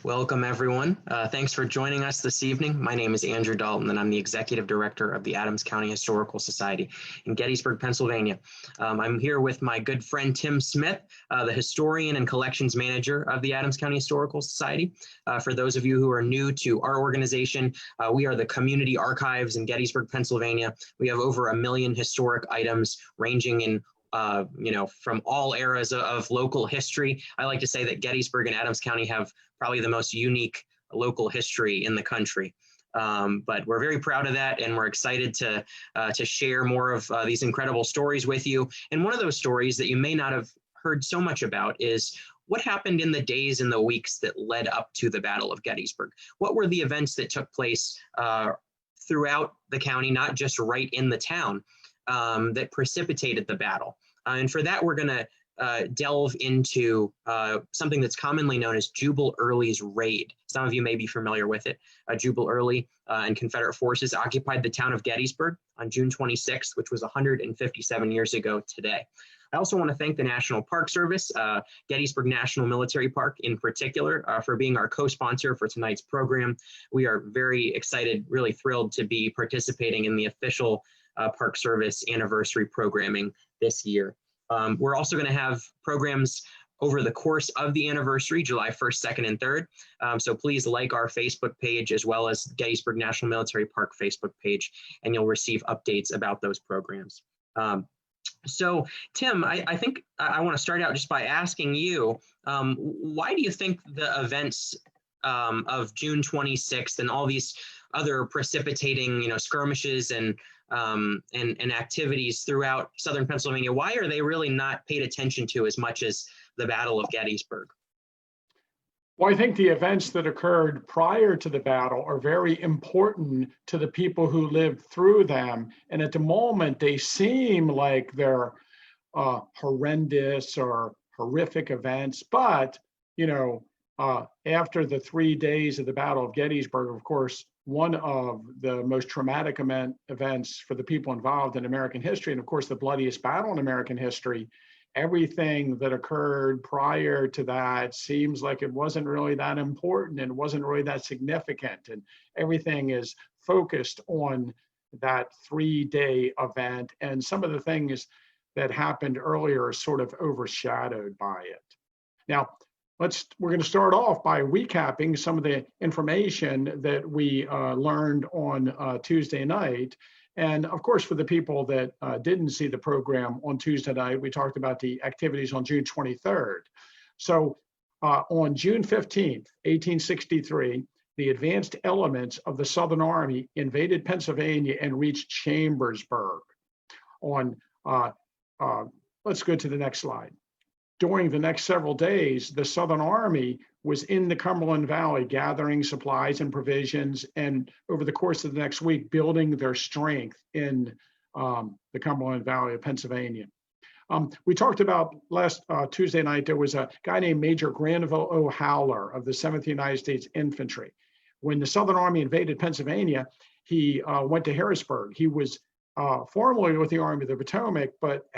Welcome, everyone. Thanks for joining us this evening. My name is Andrew Dalton, and I'm the Executive Director of the Adams County Historical Society in Gettysburg, Pennsylvania. I'm here with my good friend, Tim Smith, the historian and collections manager of the Adams County Historical Society. For those of you who are new to our organization, we are the community archives in Gettysburg, Pennsylvania. We have over 1 million historic items ranging in from all eras of local history. I like to say that Gettysburg and Adams County have probably the most unique local history in the country. But we're very proud of that, and we're excited to share more of these incredible stories with you. And one of those stories that you may not have heard so much about is what happened in the days and the weeks that led up to the Battle of Gettysburg. What were the events that took place throughout the county, not just right in the town, that precipitated the battle? And for that, we're going to delve into something that's commonly known as Jubal Early's raid. Some of you may be familiar with it. Jubal Early and Confederate forces occupied the town of Gettysburg on June 26th, which was 157 years ago today. I also want to thank the National Park Service, Gettysburg National Military Park in particular, for being our co-sponsor for tonight's program. We are very excited, really thrilled to be participating in the official Park Service anniversary programming this year. We're also going to have programs over the course of the anniversary, July 1st, 2nd, and 3rd. So please like our Facebook page as well as Gettysburg National Military Park Facebook page, and you'll receive updates about those programs. So Tim, I think I want to start out just by asking you, why do you think the events of June 26th and all these other precipitating, skirmishes and activities throughout southern Pennsylvania, why are they really not paid attention to as much as the Battle of Gettysburg? Well, I think the events that occurred prior to the battle are very important to the people who lived through them. And at the moment, they seem like they're horrendous or horrific events. But, after the 3 days of the Battle of Gettysburg, of course, one of the most traumatic events for the people involved in American history, and of course, the bloodiest battle in American history, everything that occurred prior to that seems like it wasn't really that important and it wasn't really that significant. And everything is focused on that 3-day event. And some of the things that happened earlier are sort of overshadowed by it. Now, we're going to start off by recapping some of the information that we learned on Tuesday night. And of course, for the people that didn't see the program on Tuesday night, we talked about the activities on June 23rd. So on June 15th, 1863, the advanced elements of the Southern Army invaded Pennsylvania and reached Chambersburg. Let's go to the next slide. During the next several days, the Southern Army was in the Cumberland Valley gathering supplies and provisions, and over the course of the next week, building their strength in the Cumberland Valley of Pennsylvania. We talked about last Tuesday night, there was a guy named Major Granville O. Howler of the 7th United States Infantry. When the Southern Army invaded Pennsylvania, he went to Harrisburg. He was formerly with the Army of the Potomac, but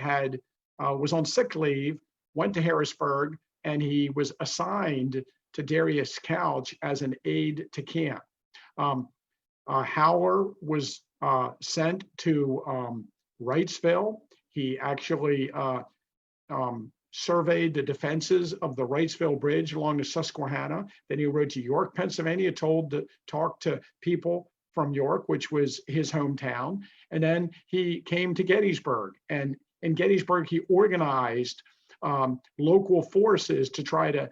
was on sick leave, went to Harrisburg, and he was assigned to Darius Couch as an aide to camp. Howler was sent to Wrightsville. He actually surveyed the defenses of the Wrightsville Bridge along the Susquehanna. Then he rode to York, Pennsylvania, talked to people from York, which was his hometown. And then he came to Gettysburg. And in Gettysburg, he organized local forces to try to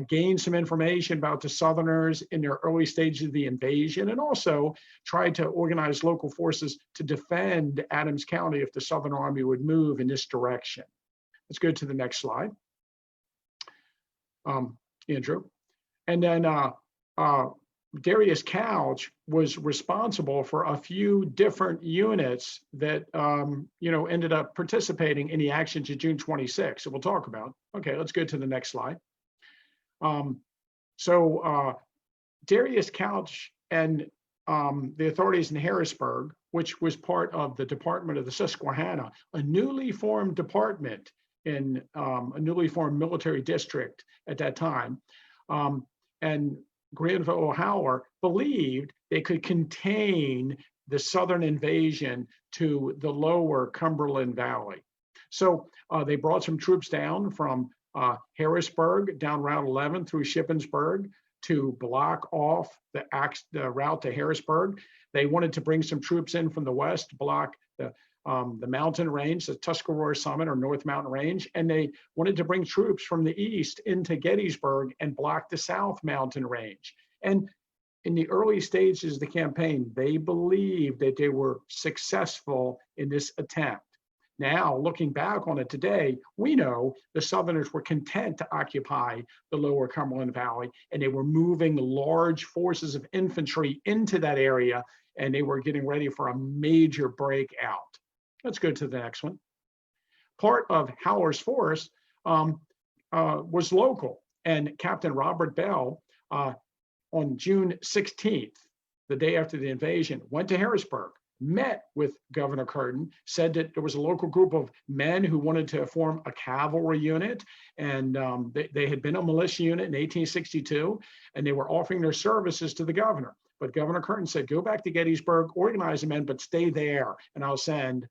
gain some information about the Southerners in their early stages of the invasion, and also tried to organize local forces to defend Adams County if the Southern Army would move in this direction. Let's go to the next slide, Andrew. And then Darius Couch was responsible for a few different units that ended up participating in the actions of June 26. So we'll talk about. Okay, let's go to the next slide. Darius Couch and the authorities in Harrisburg, which was part of the Department of the Susquehanna, a newly formed department in a newly formed military district at that time, and Granville Howler believed they could contain the Southern invasion to the lower Cumberland Valley. So they brought some troops down from Harrisburg down Route 11 through Shippensburg to block off the route to Harrisburg. They wanted to bring some troops in from the west to block the mountain range, the Tuscarora Summit or North Mountain Range, and they wanted to bring troops from the east into Gettysburg and block the South Mountain Range. And in the early stages of the campaign, they believed that they were successful in this attempt. Now, looking back on it today, we know the Southerners were content to occupy the lower Cumberland Valley, and they were moving large forces of infantry into that area, and they were getting ready for a major breakout. Let's go to the next one. Part of Howler's force was local, and Captain Robert Bell, on June 16th, the day after the invasion, went to Harrisburg, met with Governor Curtin, said that there was a local group of men who wanted to form a cavalry unit, and they had been a militia unit in 1862, and they were offering their services to the governor. But Governor Curtin said, go back to Gettysburg, organize the men, but stay there, and I'll send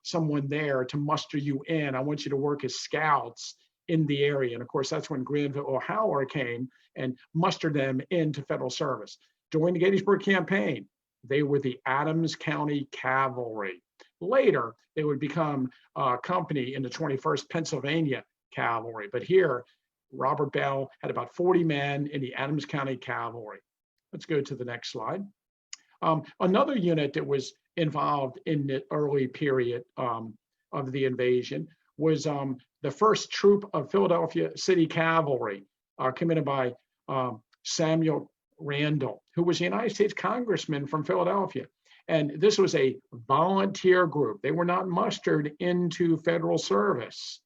someone there to muster you in. I want you to work as scouts in the area. And of course, that's when Granville Howler came and mustered them into federal service. During the Gettysburg campaign, they were the Adams County Cavalry. Later, they would become a company in the 21st Pennsylvania Cavalry. But here, Robert Bell had about 40 men in the Adams County Cavalry. Let's go to the next slide. Another unit that was involved in the early period of the invasion was the first troop of Philadelphia City Cavalry, commanded by Samuel Randall, who was a United States congressman from Philadelphia. And this was a volunteer group. They were not mustered into federal service.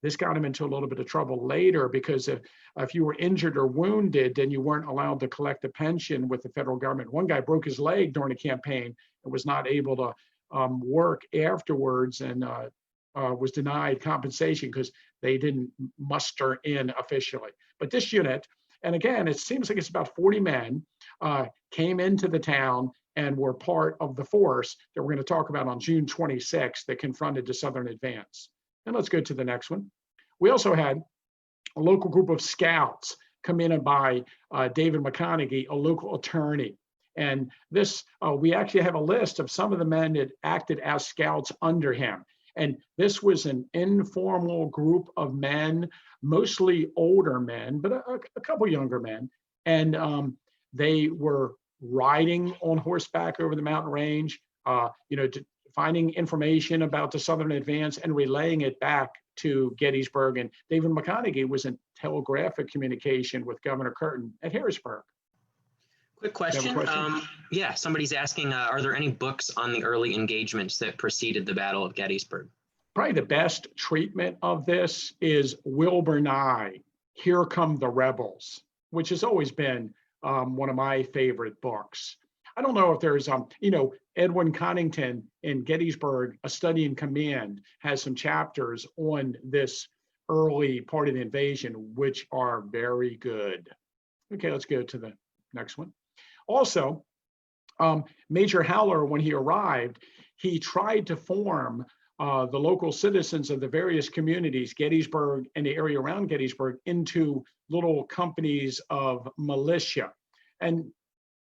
This got him into a little bit of trouble later, because if you were injured or wounded, then you weren't allowed to collect a pension with the federal government. One guy broke his leg during the campaign and was not able to work afterwards, and was denied compensation because they didn't muster in officially. But this unit, and again, it seems like it's about 40 men, came into the town and were part of the force that we're going to talk about on June 26th that confronted the Southern advance. And let's go to the next one. We also had a local group of scouts come in by David McConaughey, a local attorney. And this, we actually have a list of some of the men that acted as scouts under him. And this was an informal group of men, mostly older men, but a couple younger men. And they were riding on horseback over the mountain range, finding information about the Southern advance and relaying it back to Gettysburg. And David McConaughey was in telegraphic communication with Governor Curtin at Harrisburg. Quick question. Yeah, somebody's asking, are there any books on the early engagements that preceded the Battle of Gettysburg? Probably the best treatment of this is Wilbur Nye, Here Come the Rebels, which has always been one of my favorite books. I don't know if there's, Edwin Connington in Gettysburg, A Study in Command, has some chapters on this early part of the invasion, which are very good. Okay, let's go to the next one. Also, Major Howler, when he arrived, he tried to form the local citizens of the various communities, Gettysburg and the area around Gettysburg, into little companies of militia. And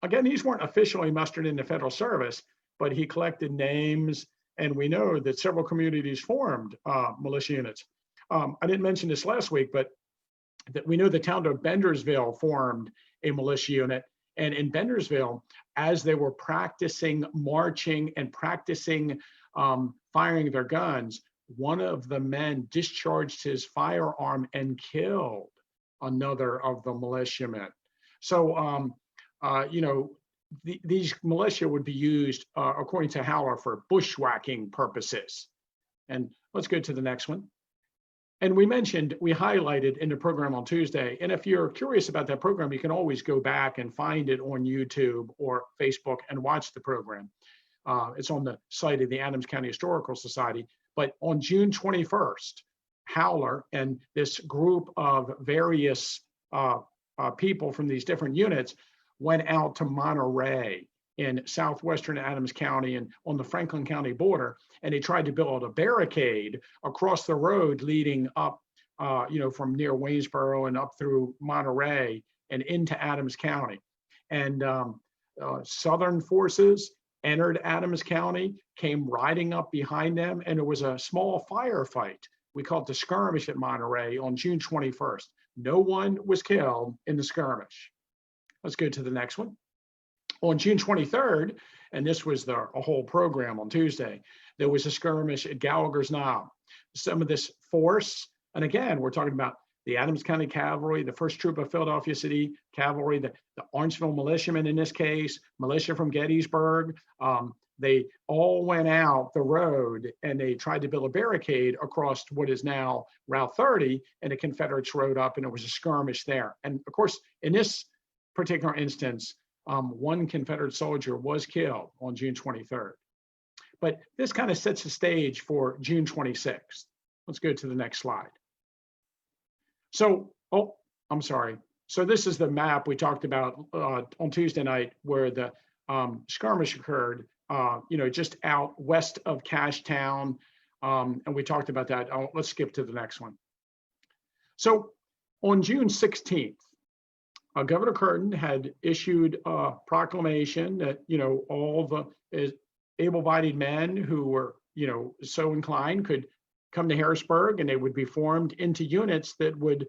again, these weren't officially mustered into federal service, but he collected names, and we know that several communities formed militia units. I didn't mention this last week, but that we know the town of Bendersville formed a militia unit. And in Bendersville, as they were practicing marching and practicing firing their guns, one of the men discharged his firearm and killed another of the militiamen. So, these militia would be used, according to Howler, for bushwhacking purposes. And let's go to the next one. And we highlighted in the program on Tuesday, and if you're curious about that program, you can always go back and find it on YouTube or Facebook and watch the program. It's on the site of the Adams County Historical Society. But on June 21st, Howler and this group of various people from these different units went out to Monterey in southwestern Adams County and on the Franklin County border, and they tried to build a barricade across the road leading up, from near Waynesboro and up through Monterey and into Adams County. And Southern forces entered Adams County, came riding up behind them, and it was a small firefight. We call it the skirmish at Monterey on June 21st. No one was killed in the skirmish. Let's go to the next one. On June 23rd, and this was a whole program on Tuesday, there was a skirmish at Gallagher's Knob. Some of this force, and again, we're talking about the Adams County Cavalry, the 1st Troop of Philadelphia City Cavalry, the Orangeville militiamen in this case, militia from Gettysburg. They all went out the road and they tried to build a barricade across what is now Route 30, and the Confederates rode up and it was a skirmish there. And of course, in this particular instance, one Confederate soldier was killed on June 23rd. But this kind of sets the stage for June 26th. Let's go to the next slide. So, I'm sorry. So this is the map we talked about on Tuesday night where the skirmish occurred, just out west of Cashtown. And we talked about that. Let's skip to the next one. So on June 16th, Governor Curtin had issued a proclamation that, all the able-bodied men who were, so inclined could come to Harrisburg, and they would be formed into units that would,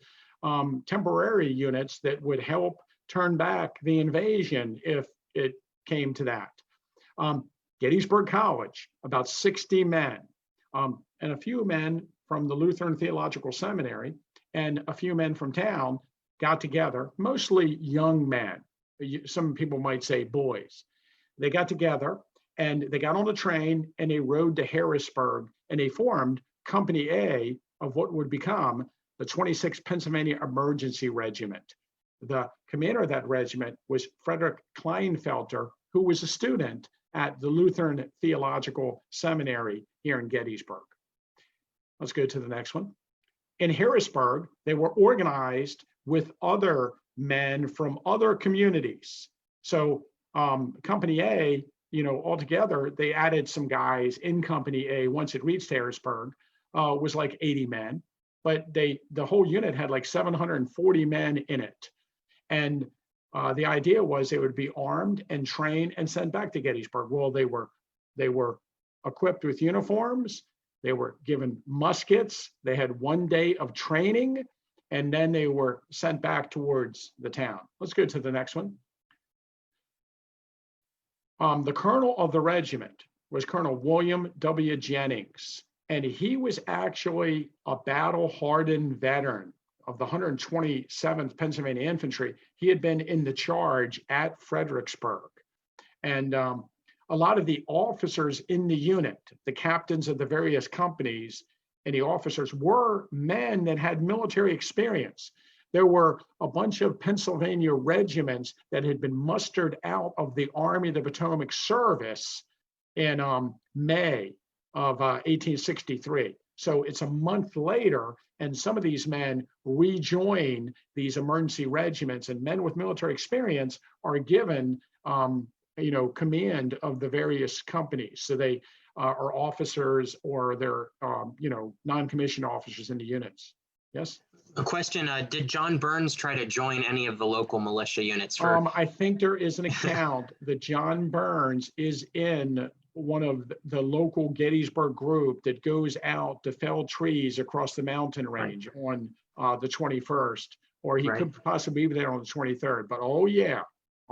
temporary units that would help turn back the invasion if it came to that. Gettysburg College, about 60 men, and a few men from the Lutheran Theological Seminary and a few men from town got together, mostly young men. Some people might say boys. They got together and they got on a train and they rode to Harrisburg and they formed Company A of what would become the 26th Pennsylvania Emergency Regiment. The commander of that regiment was Frederick Kleinfelter, who was a student at the Lutheran Theological Seminary here in Gettysburg. Let's go to the next one. In Harrisburg, they were organized with other men from other communities. So Company A, altogether, they added some guys in Company A once it reached Harrisburg, was like 80 men, but the whole unit had like 740 men in it. And the idea was they would be armed and trained and sent back to Gettysburg. Well, they were equipped with uniforms, they were given muskets, they had 1 day of training, and then they were sent back towards the town. Let's go to the next one. The colonel of the regiment was Colonel William W. Jennings, and he was actually a battle-hardened veteran of the 127th Pennsylvania Infantry. He had been in the charge at Fredericksburg. And a lot of the officers in the unit, the captains of the various companies, and the officers were men that had military experience. There were a bunch of Pennsylvania regiments that had been mustered out of the Army of the Potomac service in May of 1863. So it's a month later, and some of these men rejoin these emergency regiments, and men with military experience are given, command of the various companies. So they are officers or they're, non-commissioned officers in the units. Yes? A question, did John Burns try to join any of the local militia units? I think there is an account that John Burns is in one of the local Gettysburg group that goes out to fell trees across the mountain range on the 21st, or he could possibly be there on the 23rd, but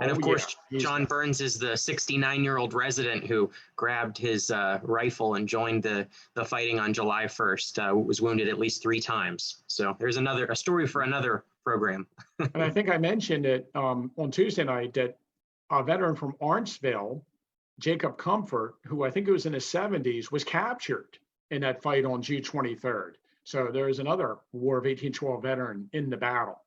and of course, John Burns is the 69-year-old resident who grabbed his rifle and joined the fighting on July 1st, was wounded at least 3 times. So there's a story for another program. And I think I mentioned it on Tuesday night that a veteran from Orangeville, Jacob Comfort, who I think it was in his 70s, was captured in that fight on June 23rd. So there is another War of 1812 veteran in the battle.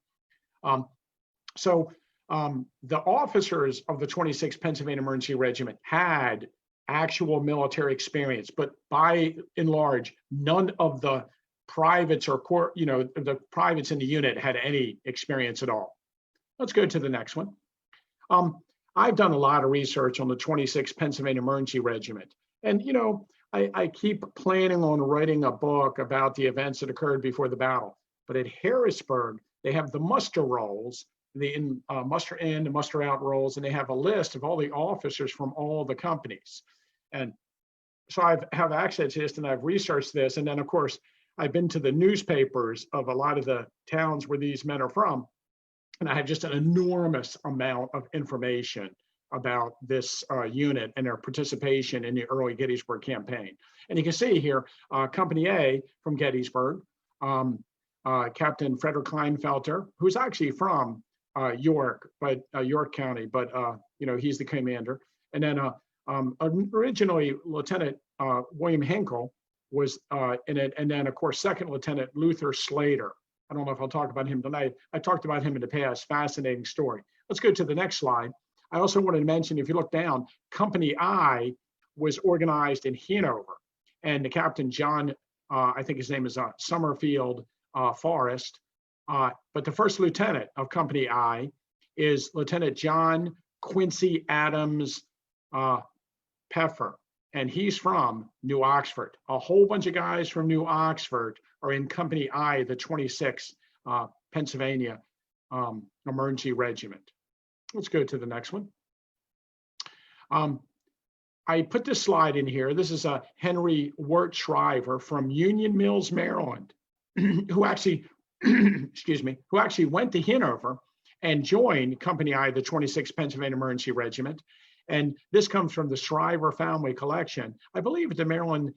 The officers of the 26th Pennsylvania Emergency Regiment had actual military experience, but by and large, none of the privates or the privates in the unit had any experience at all. Let's go to the next one. I've done a lot of research on the 26th Pennsylvania Emergency Regiment. And, I keep planning on writing a book about the events that occurred before the battle. But at Harrisburg, they have the muster rolls, the muster in and muster out rolls, and they have a list of all the officers from all the companies. And so I have access to this and I've researched this. And then, of course, I've been to the newspapers of a lot of the towns where these men are from. And I have just an enormous amount of information about this unit and their participation in the early Gettysburg campaign. And you can see here, Company A from Gettysburg, Captain Frederick Kleinfelter, who's actually from York County, but he's the commander. And then originally Lieutenant William Hinkle was in it, and then of course Second Lieutenant Luther Slater. I don't know if I'll talk about him tonight. I talked about him in the past. Fascinating story. Let's go to the next slide. I also wanted to mention, if you look down, Company I was organized in Hanover, and the captain, John, I think his name is Summerfield Forrest, but the first lieutenant of Company I is Lieutenant John Quincy Adams Peffer, and he's from New Oxford. A whole bunch of guys from New Oxford are in Company I, the 26th Pennsylvania Emergency Regiment. Let's go to the next one. I put this slide in here. This is Henry Wirt Shriver from Union Mills, Maryland, who actually, who actually went to Hanover and joined Company I, the 26th Pennsylvania Emergency Regiment. And this comes from the Shriver family collection. I believe at the Maryland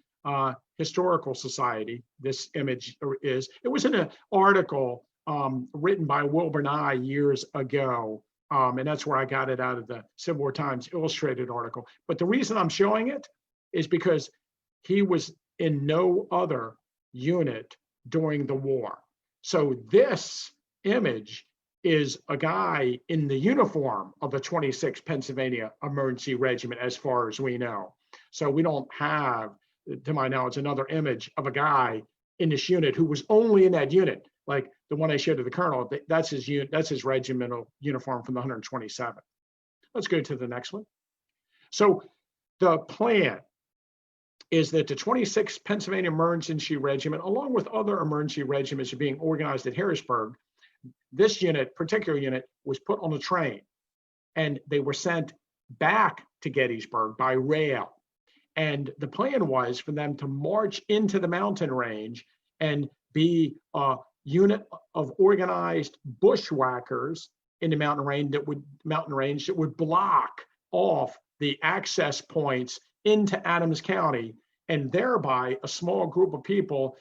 Historical Society, this image is. It was in an article written by Wilbur Nye years ago. And that's where I got it out of the Civil War Times Illustrated article. But the reason I'm showing it is because he was in no other unit during the war. So this image is a guy in the uniform of the 26th Pennsylvania Emergency Regiment, as far as we know. So we don't have, to my knowledge, another image of a guy in this unit who was only in that unit. Like the one I showed to the colonel, that's his regimental uniform from the 127th. Let's go to the next one. So the plan is that the 26th Pennsylvania Emergency Regiment, along with other emergency regiments, are being organized at Harrisburg. This particular unit, was put on a train, and they were sent back to Gettysburg by rail. And the plan was for them to march into the mountain range and be a unit of organized bushwhackers in the mountain range that would block off the access points into Adams County, and thereby a small group of people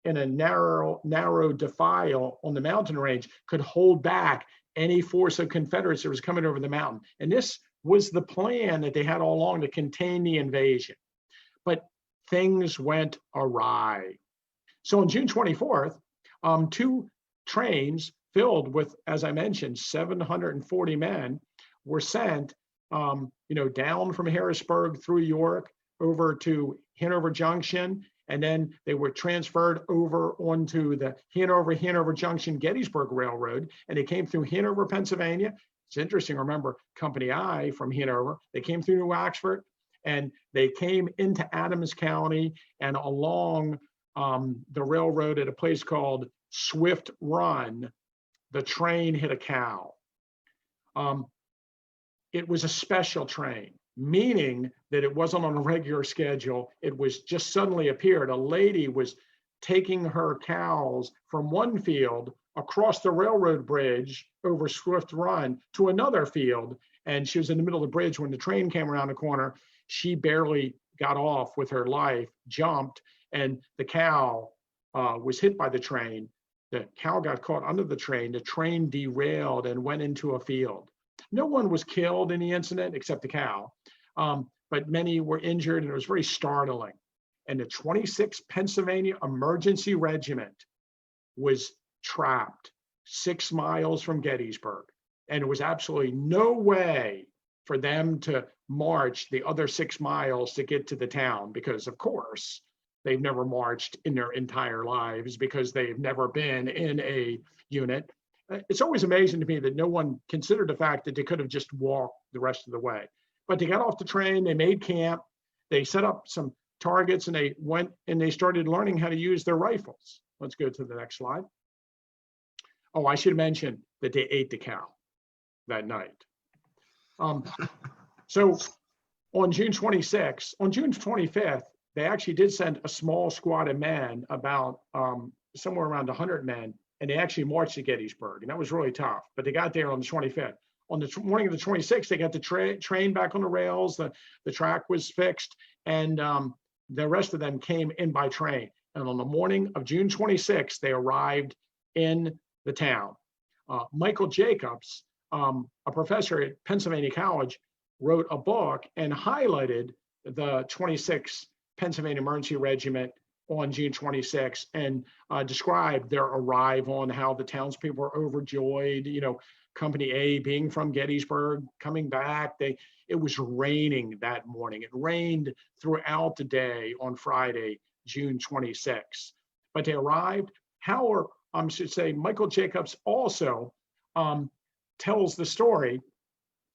in a narrow defile on the mountain range could hold back any force of Confederates that was coming over the mountain. And this was the plan that they had all along to contain the invasion. But things went awry. So on June 24th, two trains filled with, as I mentioned, 740 men were sent, down from Harrisburg through York over to Hanover Junction, and then they were transferred over onto the Hanover Junction Gettysburg Railroad, and they came through Hanover, Pennsylvania. It's interesting, remember, Company I from Hanover, they came through New Oxford, and they came into Adams County and along the railroad at a place called Swift Run. The train hit a cow. It was a special train, meaning that it wasn't on a regular schedule. It was just suddenly appeared. A lady was taking her cows from one field across the railroad bridge over Swift Run to another field. And she was in the middle of the bridge when the train came around the corner. She barely got off with her life, jumped, and the cow was hit by the train. The cow got caught under the train derailed and went into a field. No one was killed in the incident except the cow, but many were injured, and it was very startling. And the 26th Pennsylvania Emergency Regiment was trapped 6 miles from Gettysburg, and there was absolutely no way for them to march the other 6 miles to get to the town, because of course they've never marched in their entire lives, because they've never been in a unit. it's always amazing to me that no one considered the fact that they could have just walked the rest of the way. But they got off the train, they made camp, they set up some targets, and they went and they started learning how to use their rifles. Let's go to the next slide. Oh, I should mention that they ate the cow that night. So on June 26th, on June 25th, they actually did send a small squad of men, about somewhere around 100 men, and they actually marched to Gettysburg, and that was really tough. But they got there on the 25th. On the morning of the 26th, they got the train back on the rails, the track was fixed, and the rest of them came in by train. And on the morning of June 26th, they arrived in the town. Michael Jacobs, a professor at Pennsylvania College, wrote a book and highlighted the 26th Pennsylvania Emergency Regiment on June 26th and described their arrival and how the townspeople were overjoyed. You know, Company A being from Gettysburg, coming back. It was raining that morning. It rained throughout the day on Friday, June 26th. But they arrived. Michael Jacobs also tells the story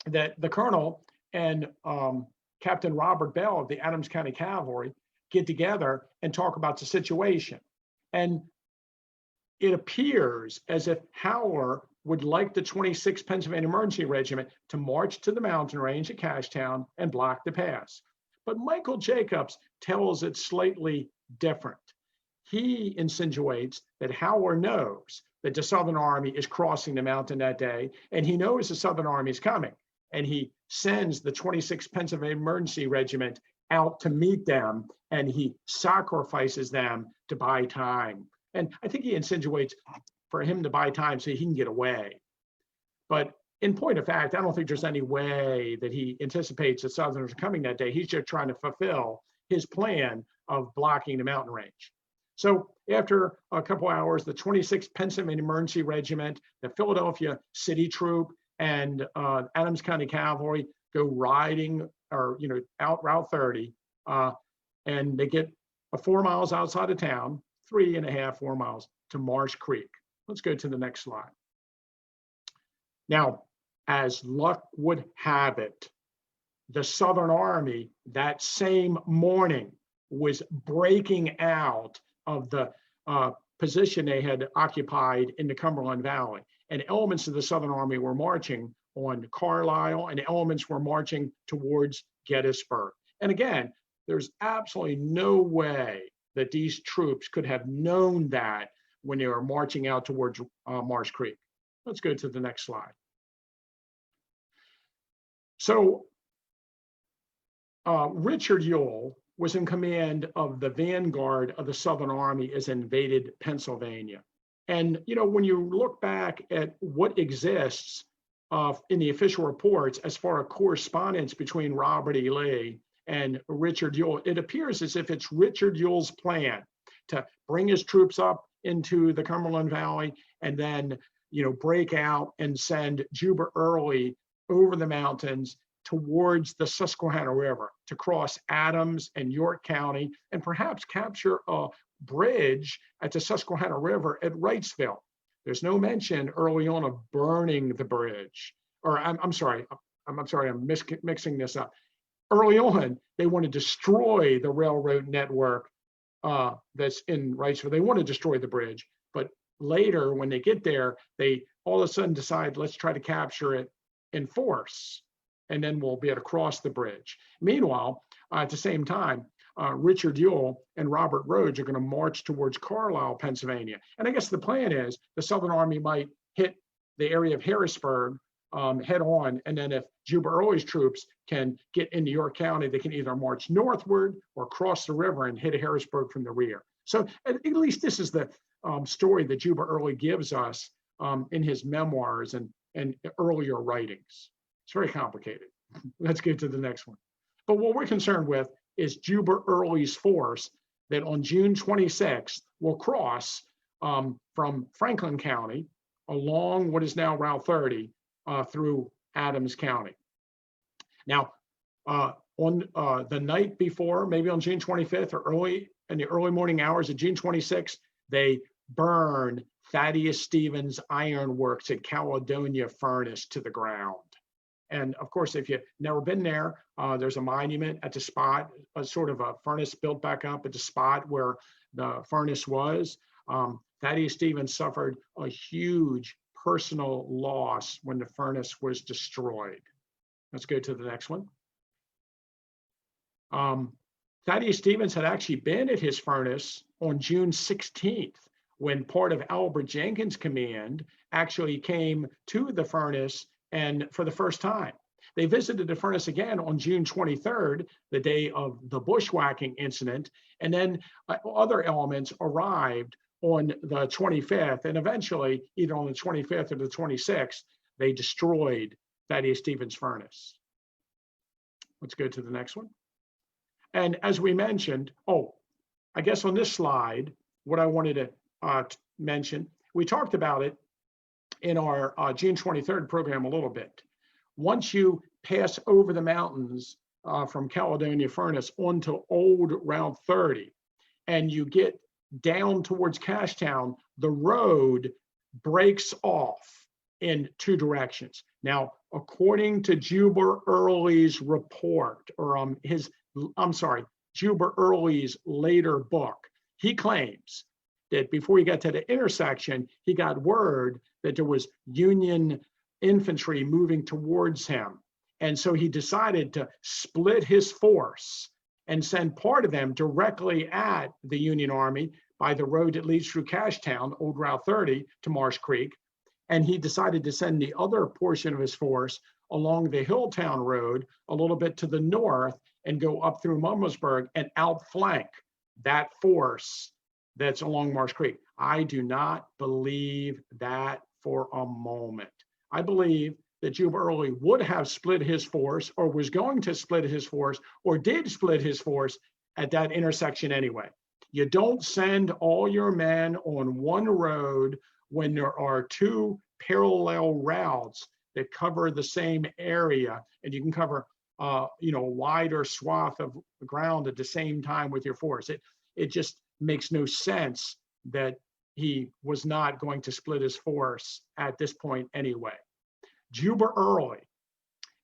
that the colonel and Captain Robert Bell of the Adams County Cavalry get together and talk about the situation. And it appears as if Howler would like the 26th Pennsylvania Emergency Regiment to march to the mountain range at Cashtown and block the pass. But Michael Jacobs tells it slightly different. He insinuates that Howler knows that the Southern Army is crossing the mountain that day, and he knows the Southern Army is coming, and he sends the 26th Pennsylvania Emergency Regiment out to meet them, and he sacrifices them to buy time. And I think he insinuates for him to buy time so he can get away. But in point of fact, I don't think there's any way that he anticipates that Southerners are coming that day. He's just trying to fulfill his plan of blocking the mountain range. So after a couple hours, the 26th Pennsylvania Emergency Regiment, the Philadelphia City Troop, and Adams County Cavalry go riding, or out Route 30, and they get 4 miles outside of town, 3.5, 4 miles to Marsh Creek. Let's go to the next slide. Now, as luck would have it, the Southern Army that same morning was breaking out of the position they had occupied in the Cumberland Valley. And elements of the Southern Army were marching on Carlisle, and elements were marching towards Gettysburg. And again, there's absolutely no way that these troops could have known that when they were marching out towards Marsh Creek. Let's go to the next slide. So Richard Ewell was in command of the vanguard of the Southern Army as invaded Pennsylvania. And when you look back at what exists in the official reports as far as correspondence between Robert E. Lee and Richard Ewell, it appears as if it's Richard Ewell's plan to bring his troops up into the Cumberland Valley and then break out and send Jubal Early over the mountains towards the Susquehanna River to cross Adams and York County and perhaps capture a bridge at the Susquehanna River at Wrightsville. There's no mention early on of burning the bridge. Or I'm sorry, I'm mixing this up. Early on, they want to destroy the railroad network that's in Wrightsville. They want to destroy the bridge, but later when they get there, they all of a sudden decide, let's try to capture it in force, and then we'll be able to cross the bridge. Meanwhile, at the same time, Richard Ewell and Robert Rhodes are going to march towards Carlisle, Pennsylvania. And I guess the plan is the Southern Army might hit the area of Harrisburg head on, and then if Jubal Early's troops can get into York County, they can either march northward or cross the river and hit Harrisburg from the rear. So at least this is the story that Jubal Early gives us in his memoirs and earlier writings. It's very complicated. Let's get to the next one. But what we're concerned with is Jubal Early's force that on June 26th will cross from Franklin County along what is now Route 30 through Adams County. Now, on the night before, maybe on June 25th or in the early morning hours of June 26th, they burn Thaddeus Stevens Iron Works at Caledonia Furnace to the ground. And of course, if you've never been there, there's a monument at the spot, a sort of a furnace built back up at the spot where the furnace was. Thaddeus Stevens suffered a huge personal loss when the furnace was destroyed. Let's go to the next one. Thaddeus Stevens had actually been at his furnace on June 16th when part of Albert Jenkins' command actually came to the furnace and for the first time. They visited the furnace again on June 23rd, the day of the bushwhacking incident, and then other elements arrived on the 25th, and eventually, either on the 25th or the 26th, they destroyed Thaddeus Stevens' furnace. Let's go to the next one. And as we mentioned, I guess on this slide, what I wanted to mention, we talked about it in our June 23rd program a little bit. Once you pass over the mountains from Caledonia Furnace onto Old Route 30, and you get down towards Cashtown, the road breaks off in two directions. Now, according to Jubal Early's report, or Jubal Early's later book, he claims that before he got to the intersection, he got word that there was Union infantry moving towards him. And so he decided to split his force and send part of them directly at the Union Army by the road that leads through Cashtown, Old Route 30, to Marsh Creek. And he decided to send the other portion of his force along the Hilltown Road a little bit to the north and go up through Mummersburg and outflank that force that's along Marsh Creek. I do not believe that for a moment. I believe that Jubal Early would have split his force, or was going to split his force, or did split his force at that intersection anyway. You don't send all your men on one road when there are two parallel routes that cover the same area, and you can cover a wider swath of ground at the same time with your force. It just makes no sense that he was not going to split his force at this point anyway. Jubal Early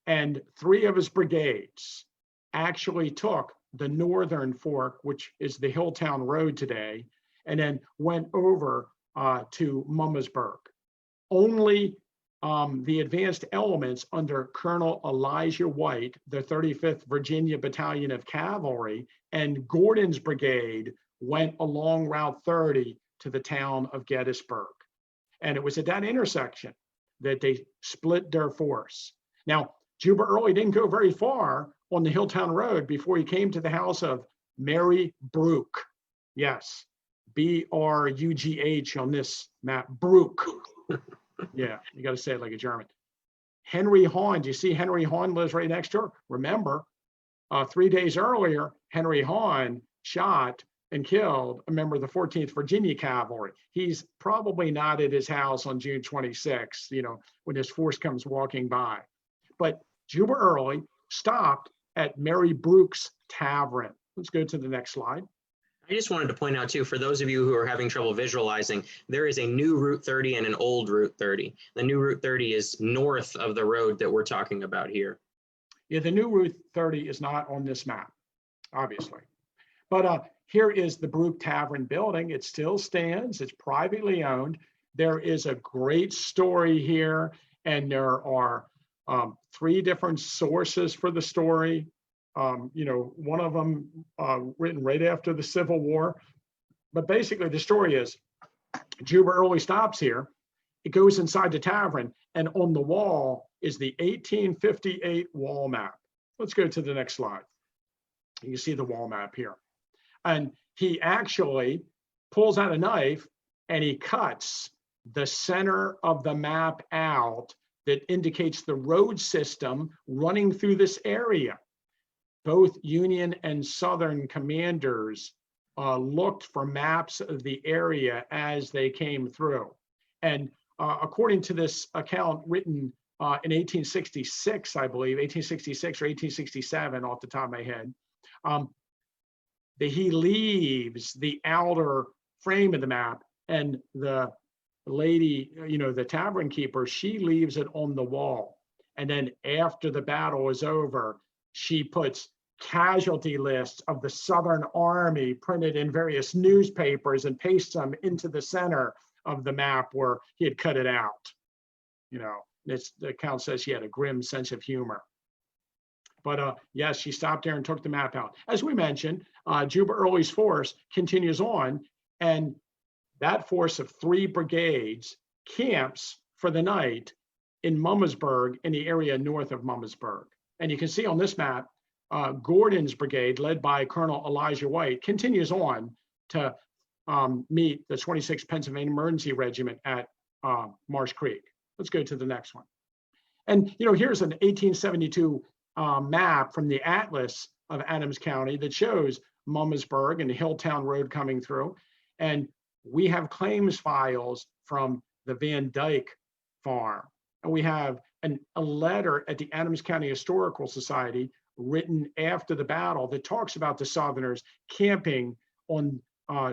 and three of his brigades actually took the northern fork, which is the Hilltown Road today, and then went over to Mummersburg. Only the advanced elements under Colonel Elijah White, the 35th Virginia Battalion of Cavalry, and Gordon's brigade went along Route 30 to the town of Gettysburg. And it was at that intersection that they split their force. Now, Jubal Early didn't go very far on the Hilltown Road before he came to the house of Mary Brugh. Yes, B-R-U-G-H on this map, Brugh. Yeah, you got to say it like a German. Henry Hahn, do you see Henry Hahn lives right next to her? Remember, 3 days earlier, Henry Hahn shot and killed a member of the 14th Virginia Cavalry. He's probably not at his house on June 26th, when his force comes walking by. But Jubal Early stopped at Mary Brugh's Tavern. Let's go to the next slide. I just wanted to point out too, for those of you who are having trouble visualizing, there is a new Route 30 and an old Route 30. The new Route 30 is north of the road that we're talking about here. Yeah, the new Route 30 is not on this map, obviously. But here is the Brugh Tavern building. It still stands. It's privately owned. There is a great story here, and there are 3 different sources for the story. One of them written right after the Civil War. But basically, the story is Jubal Early stops here. It goes inside the tavern, and on the wall is the 1858 wall map. Let's go to the next slide. You can see the wall map here. And he actually pulls out a knife and he cuts the center of the map out that indicates the road system running through this area. Both Union and Southern commanders looked for maps of the area as they came through. And according to this account written in 1866, I believe, 1866 or 1867 off the top of my head, he leaves the outer frame of the map, and the lady, the tavern keeper, she leaves it on the wall. And then after the battle is over, she puts casualty lists of the Southern Army printed in various newspapers and pastes them into the center of the map where he had cut it out. The account says she had a grim sense of humor. But yes, she stopped there and took the map out. As we mentioned, Jubal Early's force continues on, and that force of 3 brigades camps for the night in Mummersburg, in the area north of Mummersburg. And you can see on this map, Gordon's brigade, led by Colonel Elijah White, continues on to meet the 26th Pennsylvania Emergency Regiment at Marsh Creek. Let's go to the next one. And here's an 1872 map from the Atlas of Adams County that shows Mummersburg and the Hilltown Road coming through. And we have claims files from the Van Dyke farm. And we have a letter at the Adams County Historical Society written after the battle that talks about the Southerners camping on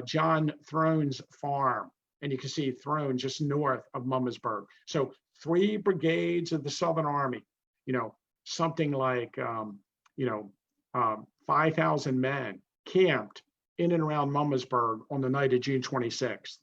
John Throne's farm. And you can see Throne just north of Mummersburg. So 3 brigades of the Southern Army, something like, 5,000 men camped in and around Mummersburg on the night of June 26th.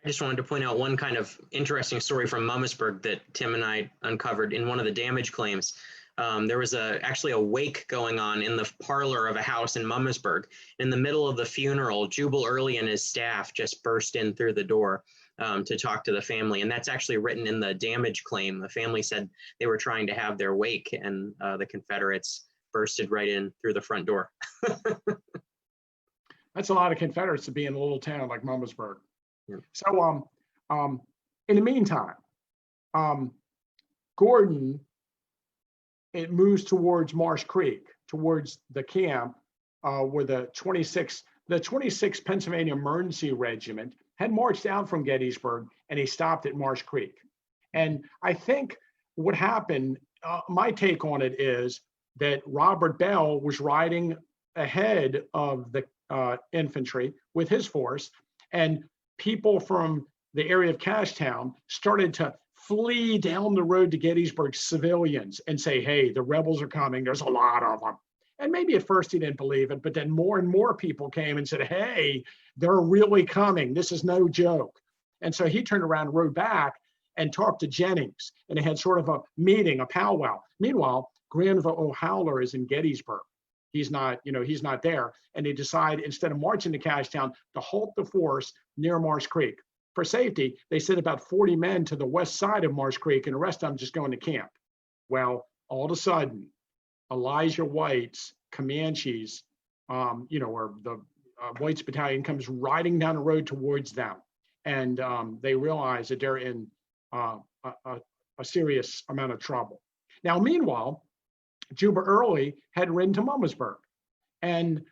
I just wanted to point out one kind of interesting story from Mummersburg that Tim and I uncovered in one of the damage claims. There was actually a wake going on in the parlor of a house in Mummersburg. In the middle of the funeral, Jubal Early and his staff just burst in through the door to talk to the family. And that's actually written in the damage claim. The family said they were trying to have their wake, and the Confederates bursted right in through the front door. That's a lot of Confederates to be in a little town like Mummersburg. Yeah. So in the meantime, Gordon, it moves towards Marsh Creek, towards the camp where the 26th Pennsylvania Emergency Regiment had marched out from Gettysburg, and he stopped at Marsh Creek. And I think what happened, my take on it is that Robert Bell was riding ahead of the infantry with his force, and people from the area of Cashtown started to flee down the road to Gettysburg, civilians, and say, hey, the rebels are coming, there's a lot of them. And maybe at first he didn't believe it, but then more and more people came and said, hey, they're really coming, this is no joke. And so he turned around and rode back and talked to Jennings, and they had sort of a meeting, a powwow. Meanwhile, Granville O'Howler is in Gettysburg. He's not there. And they decide, instead of marching to Cashtown, to halt the force near Marsh Creek. For safety, they sent about 40 men to the west side of Marsh Creek, and the rest of them just going to camp. Well, all of a sudden, Elijah White's Comanches, or the White's battalion comes riding down the road towards them. And they realize that they're in a serious amount of trouble. Now, meanwhile, Jubal Early had ridden to Mummersburg, and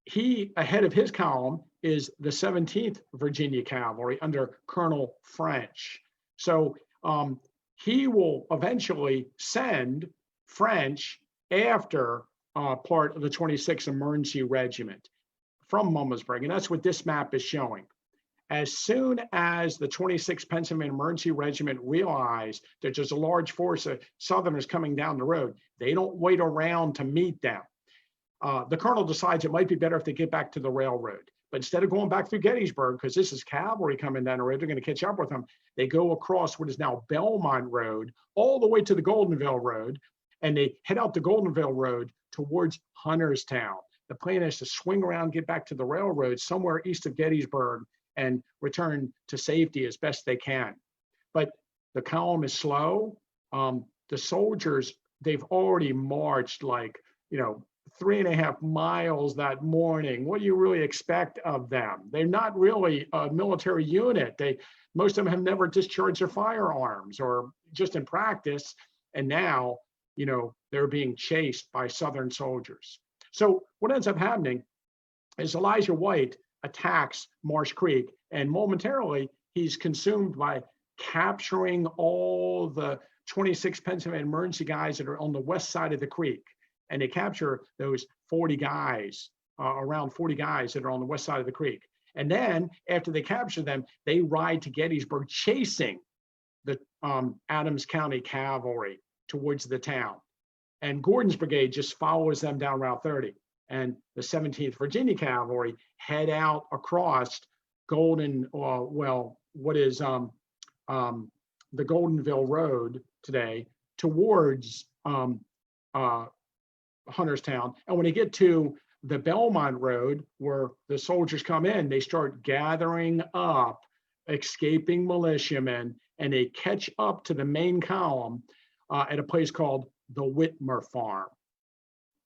he, ahead of his column, is the 17th Virginia Cavalry under Colonel French. So he will eventually send French after part of the 26th Emergency Regiment from Mummersburg, and that's what this map is showing. As soon as the 26th Pennsylvania Emergency Regiment realized that there's a large force of Southerners coming down the road, they don't wait around to meet them. The colonel decides it might be better if they get back to the railroad. But instead of going back through Gettysburg, because this is cavalry coming down the road, they're going to catch up with them, they go across what is now Belmont Road, all the way to the Goldenville Road, and they head out the Goldenville Road towards Hunterstown. The plan is to swing around, get back to the railroad somewhere east of Gettysburg, and return to safety as best they can. But the column is slow. The soldiers, they've already marched 3.5 miles that morning. What do you really expect of them? They're not really a military unit. Most of them have never discharged their firearms or just in practice. And now, they're being chased by Southern soldiers. So what ends up happening is Elijah White attacks Marsh Creek, and momentarily he's consumed by capturing all the 26 Pennsylvania emergency guys that are on the west side of the creek. And they capture those 40 guys, around 40 guys that are on the west side of the creek. And then after they capture them, they ride to Gettysburg chasing the Adams County cavalry towards the town. And Gordon's brigade just follows them down Route 30. And the 17th Virginia Cavalry head out across what is the Goldenville Road today towards Hunterstown. And when they get to the Belmont Road, where the soldiers come in, they start gathering up escaping militiamen, and they catch up to the main column at a place called the Whitmer Farm.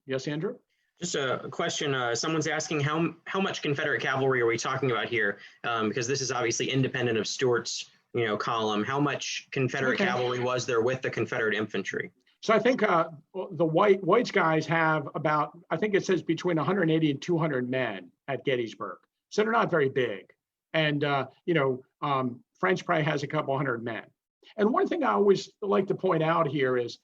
Yes, Andrew? Just a question. Someone's asking how much Confederate cavalry are we talking about here? Because this is obviously independent of Stuart's column. How much Confederate cavalry was there with the Confederate infantry? So I think the whites guys have about, I think it says between 180 and 200 men at Gettysburg. So they're not very big. And, French probably has a couple hundred men. And one thing I always like to point out here is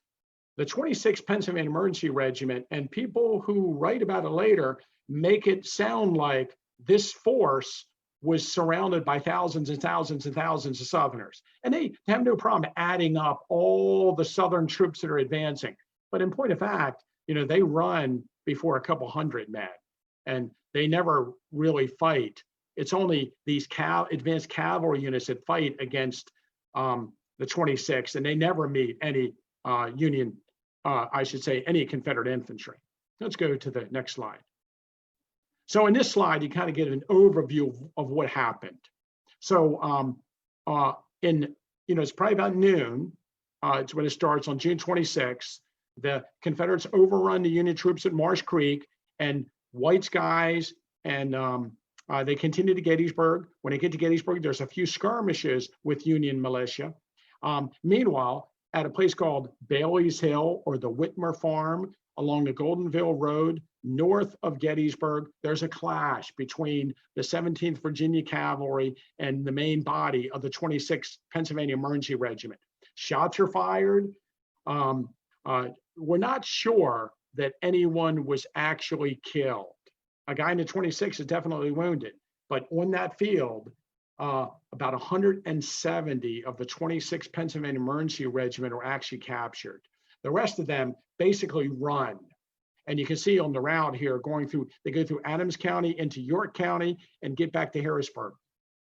the 26th Pennsylvania Emergency Regiment, and people who write about it later make it sound like this force was surrounded by thousands and thousands and thousands of Southerners. And they have no problem adding up all the Southern troops that are advancing. But in point of fact, they run before a couple hundred men, and they never really fight. It's only these advanced cavalry units that fight against the 26th, and they never meet any any Confederate infantry. Let's go to the next slide. So in this slide, you kind of get an overview of what happened. So it's probably about noon. It's when it starts on June 26th. The Confederates overrun the Union troops at Marsh Creek, and whites guys, and they continue to Gettysburg. When they get to Gettysburg, there's a few skirmishes with Union militia. Meanwhile, at a place called Bailey's Hill, or the Whitmer Farm, along the Goldenville Road, north of Gettysburg, there's a clash between the 17th Virginia Cavalry and the main body of the 26th Pennsylvania Emergency Regiment. Shots are fired. We're not sure that anyone was actually killed. A guy in the 26th is definitely wounded, but on that field, about 170 of the 26th Pennsylvania Emergency Regiment were actually captured. The rest of them basically run. And you can see on the route here they go through Adams County into York County and get back to Harrisburg.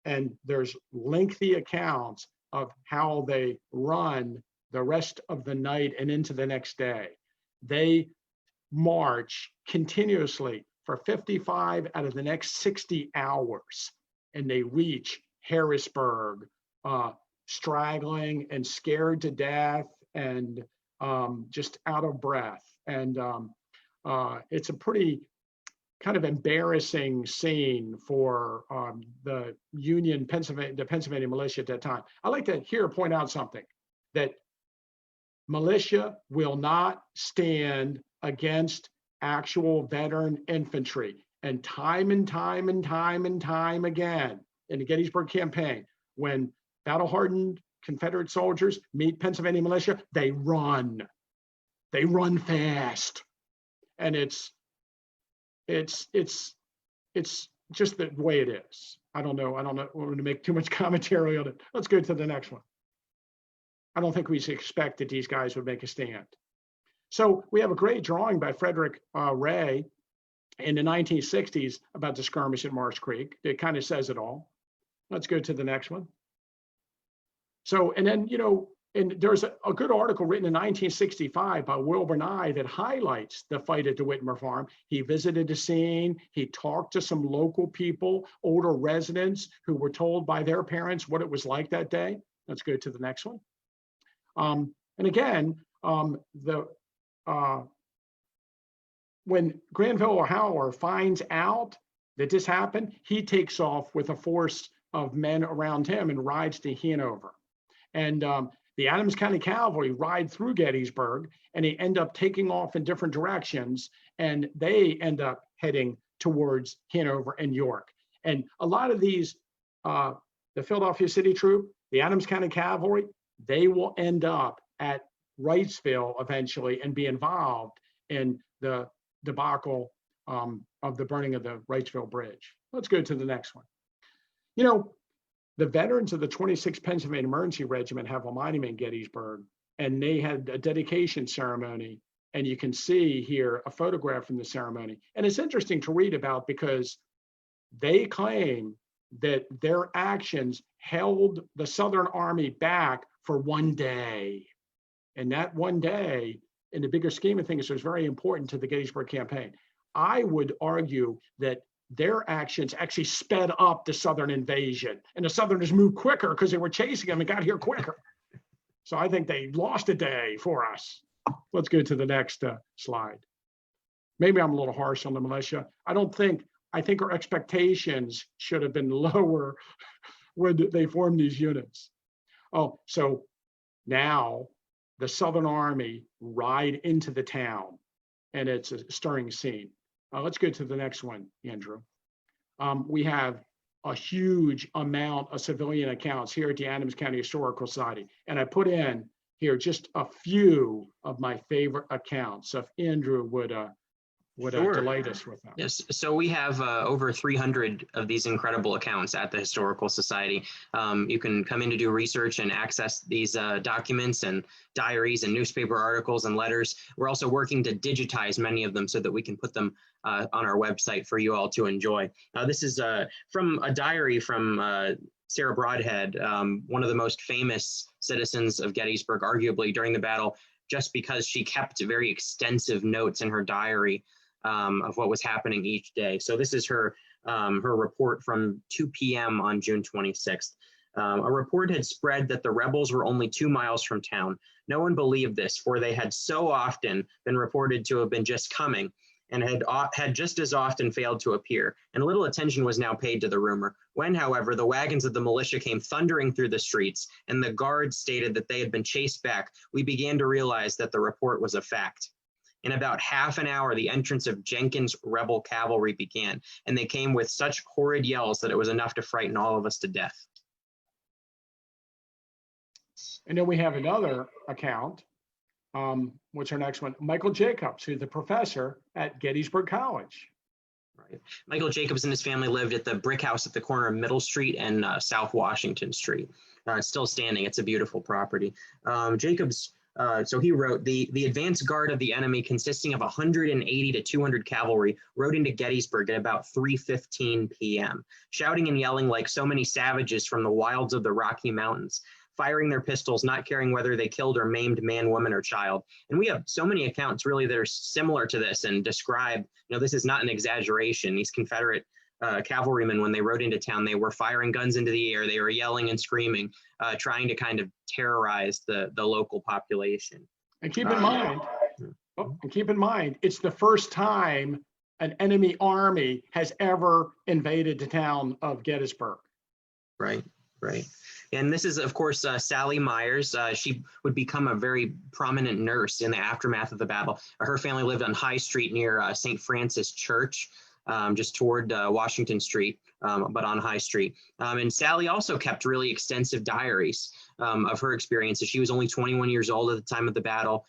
And there's lengthy accounts of how they run the rest of the night and into the next day. They march continuously for 55 out of the next 60 hours. And they reach Harrisburg, straggling and scared to death and just out of breath. And it's a pretty kind of embarrassing scene for the Pennsylvania militia at that time. I like to here point out something, that militia will not stand against actual veteran infantry. And time again in the Gettysburg campaign, when battle-hardened Confederate soldiers meet Pennsylvania militia, they run fast. And it's just the way it is. I don't know. We're going to make too much commentary on it. Let's go to the next one. I don't think we should expect that these guys would make a stand. So we have a great drawing by Frederick Ray in the 1960s about the skirmish at Marsh Creek. It kind of says it all. Let's go to the next one. So, and then, and there's a good article written in 1965 by Wilbur Nye that highlights the fight at the Whitmer Farm. He visited the scene. He talked to some local people, older residents who were told by their parents what it was like that day. Let's go to the next one. And again, when Granville O'Hara finds out that this happened, he takes off with a force of men around him and rides to Hanover. And the Adams County Cavalry ride through Gettysburg, and they end up taking off in different directions, and they end up heading towards Hanover and York. And a lot of these, the Philadelphia City Troop, the Adams County Cavalry, they will end up at Wrightsville eventually and be involved in the debacle of the burning of the Wrightsville Bridge. Let's go to the next one. You know, the veterans of the 26th Pennsylvania Emergency Regiment have a monument in Gettysburg, and they had a dedication ceremony. And you can see here a photograph from the ceremony. And it's interesting to read about because they claim that their actions held the Southern Army back for one day. And that one day, in the bigger scheme of things, was very important to the Gettysburg campaign. I would argue that their actions actually sped up the Southern invasion, and the Southerners moved quicker because they were chasing them and got here quicker. So I think they lost a day for us. Let's go to the next slide. Maybe I'm a little harsh on the militia. I think our expectations should have been lower when they formed these units. Oh, so now the Southern Army ride into the town, and it's a stirring scene. Let's go to the next one, Andrew. We have a huge amount of civilian accounts here at the Adams County Historical Society. And I put in here just a few of my favorite accounts. So if Andrew would Sure. delight us with them. Yes, so we have over 300 of these incredible accounts at the Historical Society. You can come in to do research and access these documents and diaries and newspaper articles and letters. We're also working to digitize many of them so that we can put them on our website for you all to enjoy. This is from a diary from Sarah Broadhead, one of the most famous citizens of Gettysburg, arguably during the battle, just because she kept very extensive notes in her diary of what was happening each day. So this is her report from 2 p.m. on June 26th. A report had spread that the rebels were only 2 miles from town. No one believed this, for they had so often been reported to have been just coming and had just as often failed to appear, and little attention was now paid to the rumor. When, however, the wagons of the militia came thundering through the streets and the guards stated that they had been chased back, we began to realize that the report was a fact. In about half an hour, the entrance of Jenkins' rebel cavalry began, and they came with such horrid yells that it was enough to frighten all of us to death. And then we have another account. What's our next one? Michael Jacobs, who's the professor at Gettysburg College. Right. Michael Jacobs and his family lived at the brick house at the corner of Middle Street and South Washington Street. It's still standing. It's a beautiful property. Jacobs, so he wrote, the advance guard of the enemy, consisting of 180 to 200 cavalry, rode into Gettysburg at about 3:15 p.m., shouting and yelling like so many savages from the wilds of the Rocky Mountains, firing their pistols, not caring whether they killed or maimed man, woman, or child. And we have so many accounts really that are similar to this and describe, this is not an exaggeration. These Confederate cavalrymen, when they rode into town, they were firing guns into the air. They were yelling and screaming, trying to kind of terrorize the local population. And keep in mind, it's the first time an enemy army has ever invaded the town of Gettysburg. Right. And this is, of course, Sally Myers. She would become a very prominent nurse in the aftermath of the battle. Her family lived on High Street near St. Francis Church, just toward Washington Street, but on High Street. And Sally also kept really extensive diaries of her experiences. She was only 21 years old at the time of the battle,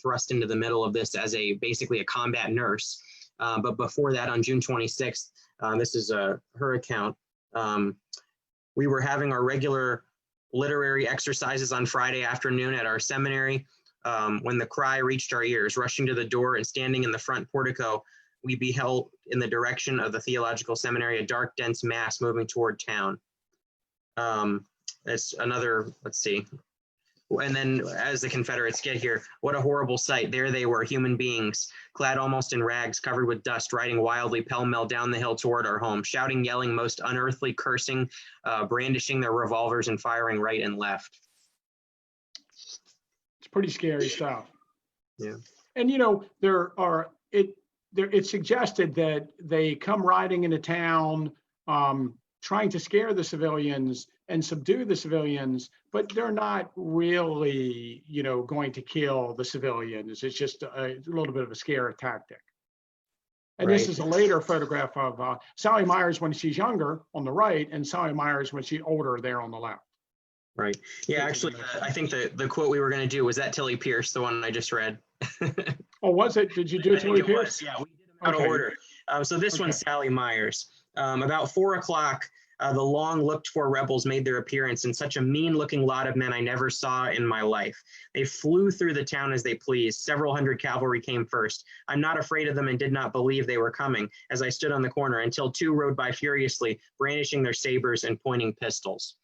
thrust into the middle of this as basically a combat nurse. But before that, on June 26th, this is her account. We were having our regular literary exercises on Friday afternoon at our seminary when the cry reached our ears. Rushing to the door and standing in the front portico, we beheld in the direction of the theological seminary a dark, dense mass moving toward town. That's another, let's see. And then as the Confederates get here, what a horrible sight. There they were, human beings, clad almost in rags, covered with dust, riding wildly pell-mell down the hill toward our home, shouting, yelling, most unearthly, cursing, brandishing their revolvers and firing right and left. It's pretty scary stuff. Yeah. And it's suggested that they come riding into town, trying to scare the civilians and subdue the civilians, but they're not really, going to kill the civilians. It's just a little bit of a scare tactic. And This is a later photograph of Sally Myers when she's younger on the right, and Sally Myers when she's older there on the left. Right. Yeah, actually, I think the quote we were going to do was that Tilly Pierce, the one I just read. Oh, was it? Did you do Tilly Pierce? Yeah, we did them out of order. So this one's Sally Myers. About 4 o'clock, the long looked for rebels made their appearance, and such a mean looking lot of men I never saw in my life. They flew through the town as they pleased. Several hundred cavalry came first. I'm not afraid of them and did not believe they were coming as I stood on the corner until two rode by furiously, brandishing their sabers and pointing pistols.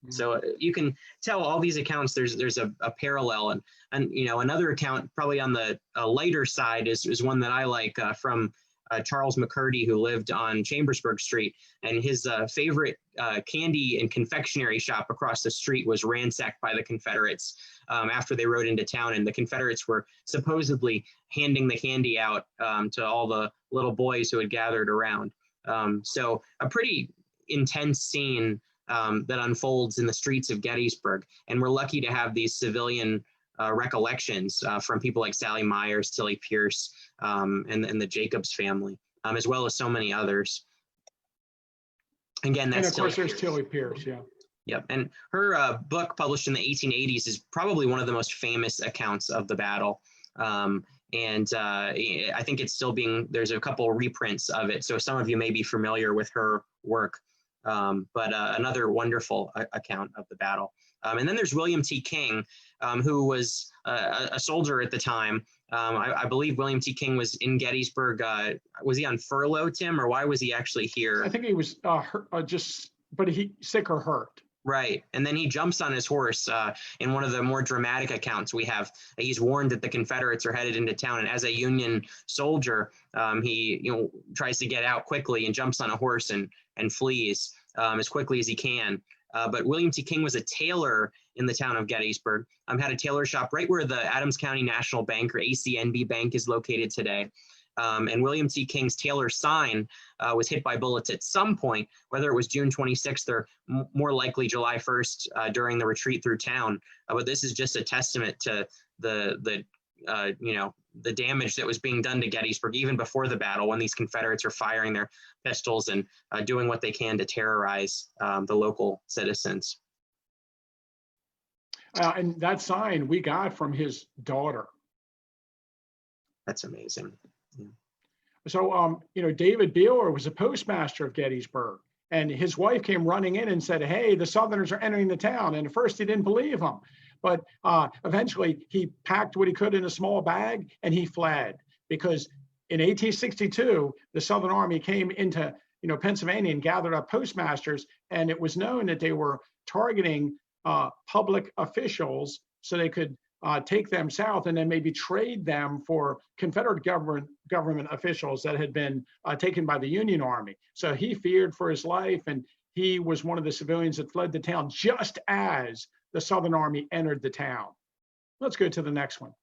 So you can tell all these accounts, there's a parallel, and you know, another account probably on the lighter side is one that I like from Charles McCurdy, who lived on Chambersburg Street, and his favorite candy and confectionery shop across the street was ransacked by the Confederates after they rode into town, and the Confederates were supposedly handing the candy out to all the little boys who had gathered around. So a pretty intense scene that unfolds in the streets of Gettysburg. And we're lucky to have these civilian recollections from people like Sally Myers, Tilly Pierce, and the Jacobs family, as well as so many others. Again, that's and of course there's Tilly Pierce, yeah. Yep, and her book published in the 1880s is probably one of the most famous accounts of the battle. And I think it's still there's a couple reprints of it. So some of you may be familiar with her work. But another wonderful account of the battle. And then there's William T. King, who was a soldier at the time. I believe William T. King was in Gettysburg. Was he on furlough, Tim, or why was he actually here? I think he was but he sick or hurt. Right. And then he jumps on his horse in one of the more dramatic accounts we have. He's warned that the Confederates are headed into town. And as a Union soldier, he tries to get out quickly and jumps on a horse and flees as quickly as he can. But William T. King was a tailor in the town of Gettysburg, had a tailor shop right where the Adams County National Bank, or ACNB Bank, is located today. And William T. King's tailor sign was hit by bullets at some point, whether it was June 26th or more likely July 1st during the retreat through town. But this is just a testament to the damage that was being done to Gettysburg even before the battle, when these Confederates are firing their pistols and doing what they can to terrorize the local citizens. And that sign we got from his daughter. That's amazing. Yeah. So, David Beeler was a postmaster of Gettysburg, and his wife came running in and said, "Hey, the Southerners are entering the town." And at first he didn't believe him, but eventually he packed what he could in a small bag and he fled, because in 1862, the Southern Army came into Pennsylvania and gathered up postmasters, and it was known that they were targeting public officials so they could take them south and then maybe trade them for Confederate government officials that had been taken by the Union Army. So he feared for his life, and he was one of the civilians that fled the town just as the Southern Army entered the town. Let's go to the next one.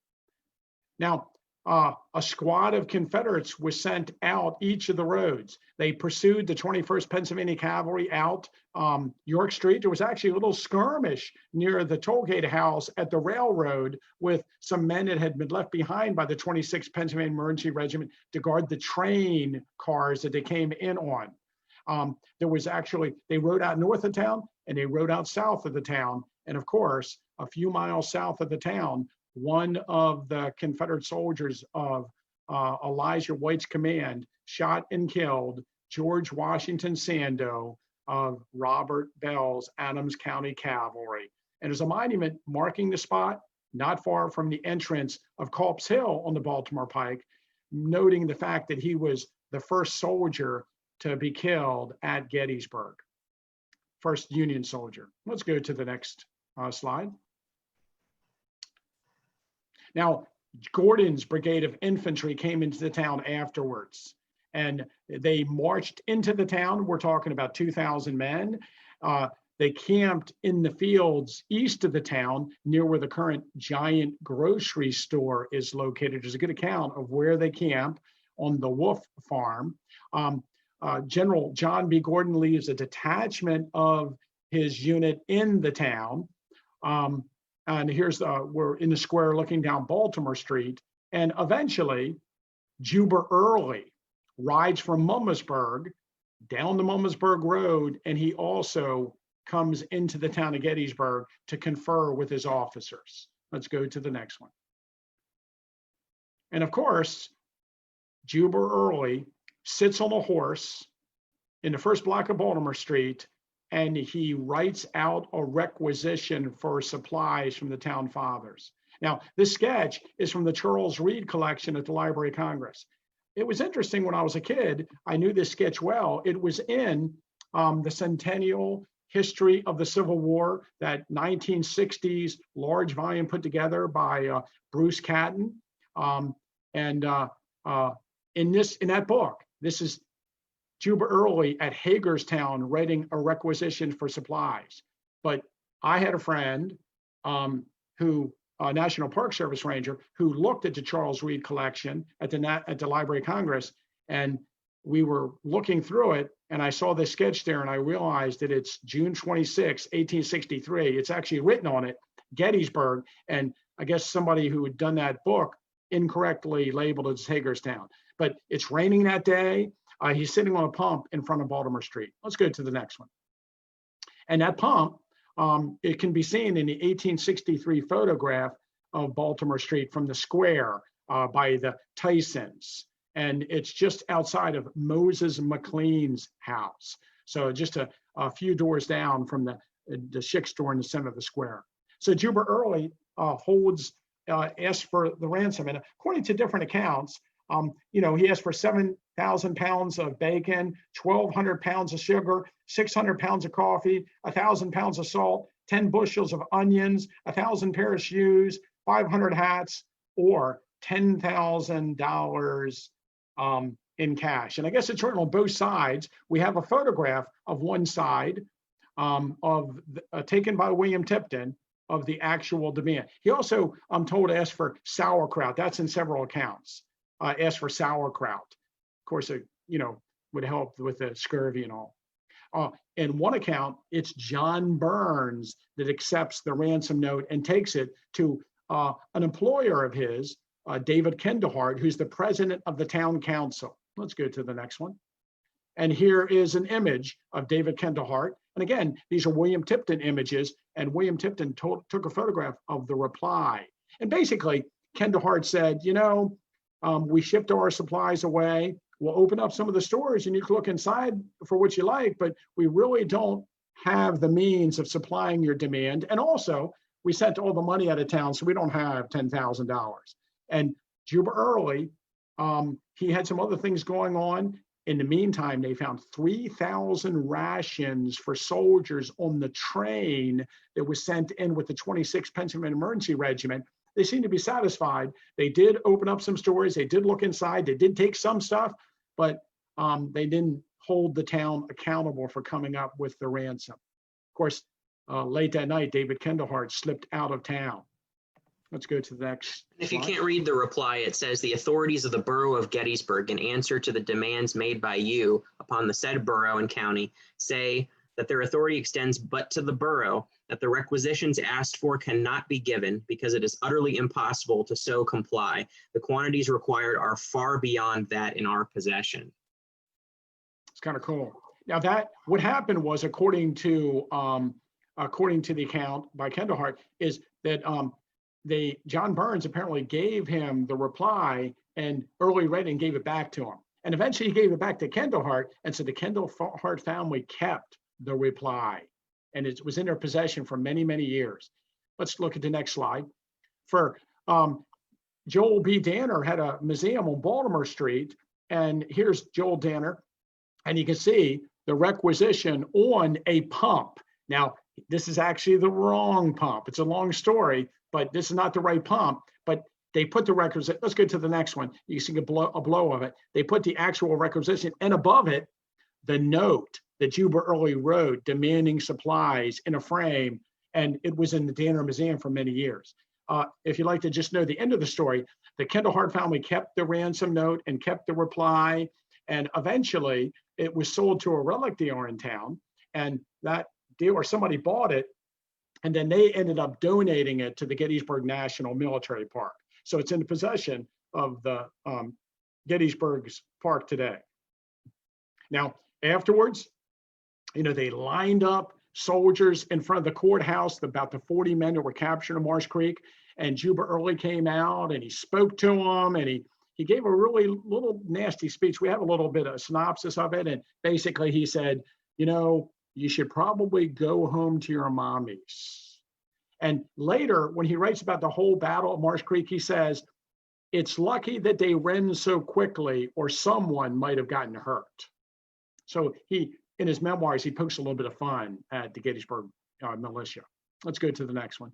Now, a squad of Confederates was sent out each of the roads. They pursued the 21st Pennsylvania Cavalry out York Street. There was actually a little skirmish near the tollgate house at the railroad with some men that had been left behind by the 26th Pennsylvania Emergency Regiment to guard the train cars that they came in on. They rode out north of town and they rode out south of the town. And of course, a few miles south of the town, one of the Confederate soldiers of Elijah White's command shot and killed George Washington Sandow of Robert Bell's Adams County Cavalry. And there's a monument marking the spot not far from the entrance of Culp's Hill on the Baltimore Pike, noting the fact that he was the first soldier to be killed at Gettysburg, first Union soldier. Let's go to the next slide. Now, Gordon's brigade of infantry came into the town afterwards, and they marched into the town. We're talking about 2,000 men. They camped in the fields east of the town, near where the current giant grocery store is located. There's a good account of where they camp on the Wolf Farm. General John B. Gordon leaves a detachment of his unit in the town. And here's we're in the square looking down Baltimore Street. And eventually, Jubal Early rides from Mummersburg down the Mummersburg Road, and he also comes into the town of Gettysburg to confer with his officers. Let's go to the next one. And of course, Jubal Early sits on a horse in the first block of Baltimore Street, and he writes out a requisition for supplies from the town fathers. Now, this sketch is from the Charles Reed collection at the Library of Congress. It was interesting when I was a kid, I knew this sketch well. It was in the Centennial History of the Civil War, that 1960s large volume put together by Bruce Catton. In that book, this is Jubal Early at Hagerstown writing a requisition for supplies. But I had a friend who, a National Park Service ranger, who looked at the Charles Reed collection at the Library of Congress, and we were looking through it, and I saw this sketch there, and I realized that it's June 26, 1863. It's actually written on it, Gettysburg, and I guess somebody who had done that book incorrectly labeled it as Hagerstown. But it's raining that day. He's sitting on a pump in front of Baltimore Street. Let's go to the next one. And that pump, it can be seen in the 1863 photograph of Baltimore Street from the square by the Tysons. And it's just outside of Moses McLean's house. So just a few doors down from the Schick store in the center of the square. So Jubal Early asks for the ransom. And according to different accounts, he asked for 7,000 pounds of bacon, 1,200 pounds of sugar, 600 pounds of coffee, 1,000 pounds of salt, 10 bushels of onions, 1,000 pair of shoes, 500 hats, or $10,000 in cash. And I guess it's written on both sides. We have a photograph of one side taken by William Tipton of the actual demand. He also, I'm told, asked for sauerkraut. That's in several accounts. Asked for sauerkraut. Of course, it would help with the scurvy and all. In one account, it's John Burns that accepts the ransom note and takes it to an employer of his, David Kendahart, who's the president of the town council. Let's go to the next one. And here is an image of David Kendahart. And again, these are William Tipton images, and William Tipton took a photograph of the reply. And basically, Kendahart said, we shipped our supplies away. We'll open up some of the stores and you can look inside for what you like, but we really don't have the means of supplying your demand. And also, we sent all the money out of town, so we don't have $10,000. And Jubal Early, he had some other things going on. In the meantime, they found 3,000 rations for soldiers on the train that was sent in with the 26th Pennsylvania Emergency Regiment. They seemed to be satisfied. They did open up some stores. They did look inside. They did take some stuff, but they didn't hold the town accountable for coming up with the ransom. Of course, late that night, David Kendahart slipped out of town. Let's go to the next. If you can't read the reply, it says the authorities of the borough of Gettysburg, in answer to the demands made by you upon the said borough and county, say that their authority extends but to the borough, that the requisitions asked for cannot be given because it is utterly impossible to so comply. The quantities required are far beyond that in our possession. It's kind of cool. Now what happened was, according to the account by Kendahart, is that John Burns apparently gave him the reply, and Early read and gave it back to him. And eventually he gave it back to Kendahart, and so the Kendahart family kept the reply, and it was in their possession for many, many years. Let's look at the next slide. For Joel B. Danner had a museum on Baltimore Street, and here's Joel Danner, and you can see the requisition on a pump. Now, this is actually the wrong pump. It's a long story, but this is not the right pump. But they put the requisition. Let's go to the next one. You see a blow of it. They put the actual requisition, and above it, the note that Jubal Early wrote demanding supplies in a frame, and it was in the Danner Museum for many years. If you'd like to just know the end of the story, the Kendahart family kept the ransom note and kept the reply, and eventually it was sold to a relic dealer in town, and that dealer, somebody bought it, and then they ended up donating it to the Gettysburg National Military Park. So it's in the possession of the Gettysburg's park today. Now, afterwards, they lined up soldiers in front of the courthouse, about the 40 men that were captured in Marsh Creek, and Jubal Early came out and he spoke to them, and he gave a really little nasty speech. We have a little bit of a synopsis of it. And basically he said, you know, you should probably go home to your mommies. And later, when he writes about the whole battle of Marsh Creek, he says, it's lucky that they ran so quickly or someone might have gotten hurt. So he, in his memoirs, he pokes a little bit of fun at the Gettysburg militia. Let's go to the next one.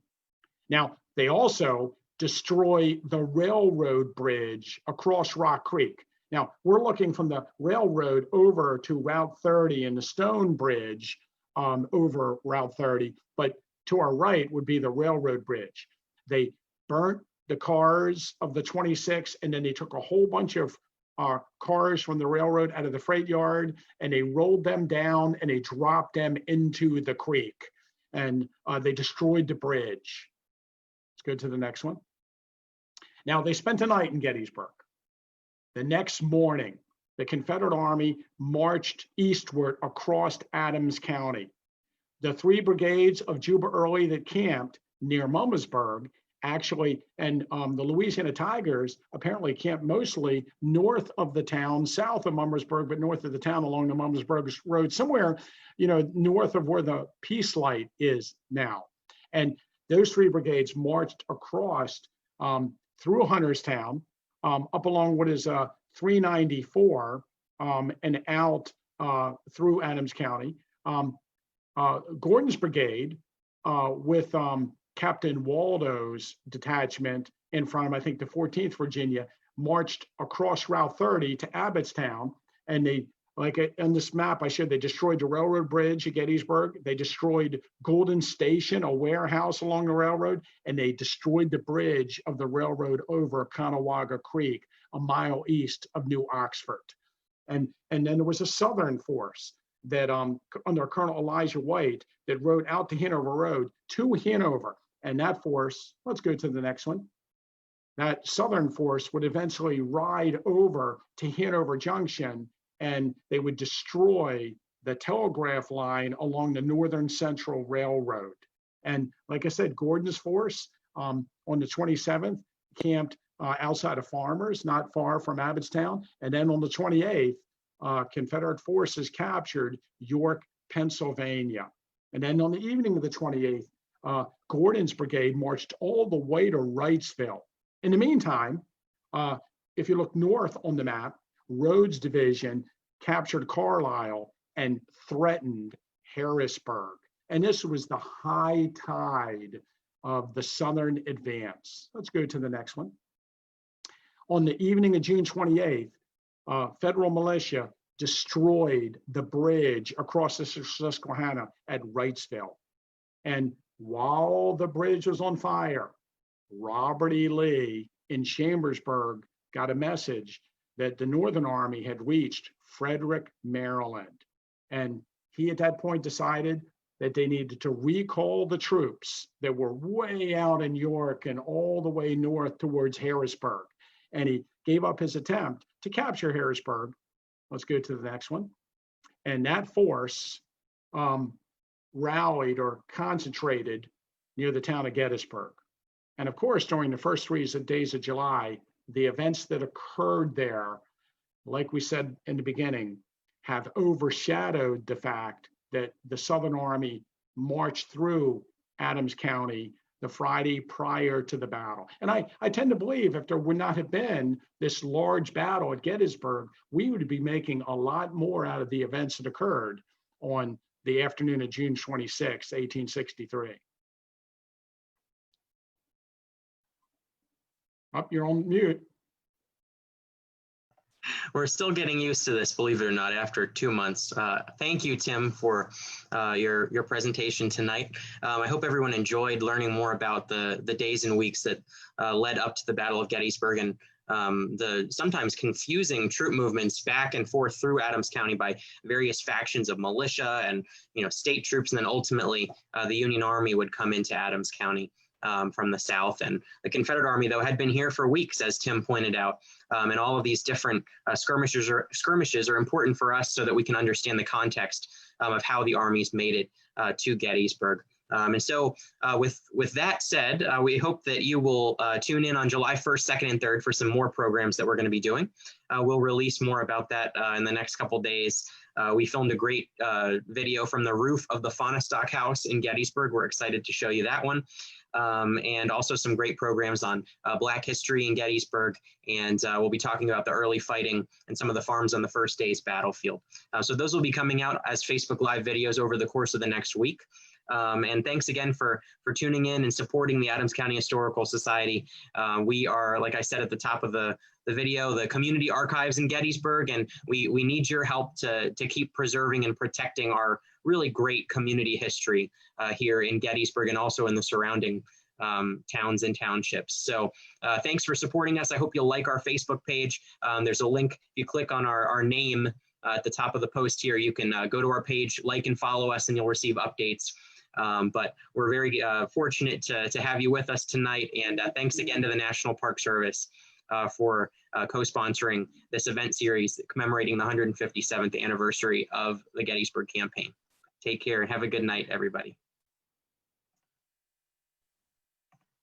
Now, they also destroy the railroad bridge across Rock Creek. Now, we're looking from the railroad over to Route 30 and the Stone Bridge over Route 30, but to our right would be the railroad bridge. They burnt the cars of the 26, and then they took a whole bunch of cars from the railroad out of the freight yard, and they rolled them down and they dropped them into the creek, and they destroyed the bridge. Let's go to the next one. Now, they spent the night in Gettysburg. The next morning, the Confederate Army marched eastward across Adams County. The 3 brigades of Jubal Early that camped near Mummersburg actually, and the Louisiana Tigers apparently camped mostly north of the town, south of Mummersburg, but north of the town along the Mummersburg Road, somewhere, you know, north of where the Peace Light is now. And those 3 brigades marched across through Hunterstown, up along what is 394 and out through Adams County. Gordon's brigade with Captain Waldo's detachment in front of, I think, the 14th Virginia, marched across Route 30 to Abbottstown. And they, like on this map I showed, they destroyed the railroad bridge at Gettysburg. They destroyed Golden Station, a warehouse along the railroad, and they destroyed the bridge of the railroad over Conewaga Creek, a mile east of New Oxford. And then there was a Southern force that under Colonel Elijah White that rode out to Hanover Road to Hanover. And that force, let's go to the next one. That Southern force would eventually ride over to Hanover Junction, and they would destroy the telegraph line along the Northern Central Railroad. And like I said, Gordon's force on the 27th camped outside of Farmers, not far from Abbottstown. And then on the 28th, Confederate forces captured York, Pennsylvania. And then on the evening of the 28th, Gordon's brigade marched all the way to Wrightsville. In the meantime, if you look north on the map, Rhodes' division captured Carlisle and threatened Harrisburg. And this was the high tide of the Southern advance. Let's go to the next one. On the evening of June 28th, federal militia destroyed the bridge across the Susquehanna at Wrightsville. And while the bridge was on fire, Robert E. Lee in Chambersburg got a message that the Northern Army had reached Frederick, Maryland. And he at that point decided that they needed to recall the troops that were way out in York and all the way north towards Harrisburg. And he gave up his attempt to capture Harrisburg. Let's go to the next one. And that force rallied or concentrated near the town of Gettysburg. And of course, during the first 3 days of July, the events that occurred there, like we said in the beginning, have overshadowed the fact that the Southern Army marched through Adams County the Friday prior to the battle. And I tend to believe if there would not have been this large battle at Gettysburg, we would be making a lot more out of the events that occurred on the afternoon of June 26, 1863. Up, you're on mute. We're still getting used to this, believe it or not, after 2 months. Thank you, Tim, for your presentation tonight. I hope everyone enjoyed learning more about the days and weeks that led up to the Battle of Gettysburg and the sometimes confusing troop movements back and forth through Adams County by various factions of militia and state troops, and then ultimately the Union Army would come into Adams County from the south. And the Confederate Army, though, had been here for weeks, as Tim pointed out, and all of these different skirmishes are important for us so that we can understand the context of how the armies made it to Gettysburg. And so with that said, we hope that you will tune in on July 1st, 2nd, and 3rd for some more programs that we're going to be doing. We'll release more about that in the next couple days. We filmed a great video from the roof of the Fahnestock House in Gettysburg. We're excited to show you that one. And also some great programs on Black history in Gettysburg. And we'll be talking about the early fighting and some of the farms on the first day's battlefield. So those will be coming out as Facebook Live videos over the course of the next week. And thanks again for tuning in and supporting the Adams County Historical Society. We are, like I said at the top of the video, the community archives in Gettysburg, and we need your help to keep preserving and protecting our really great community history here in Gettysburg and also in the surrounding towns and townships. So thanks for supporting us. I hope you'll like our Facebook page. There's a link. If you click on our name at the top of the post here, you can go to our page, like and follow us, and you'll receive updates. But we're very fortunate to have you with us tonight. And thanks again to the National Park Service for co-sponsoring this event series commemorating the 157th anniversary of the Gettysburg Campaign. Take care and have a good night, everybody.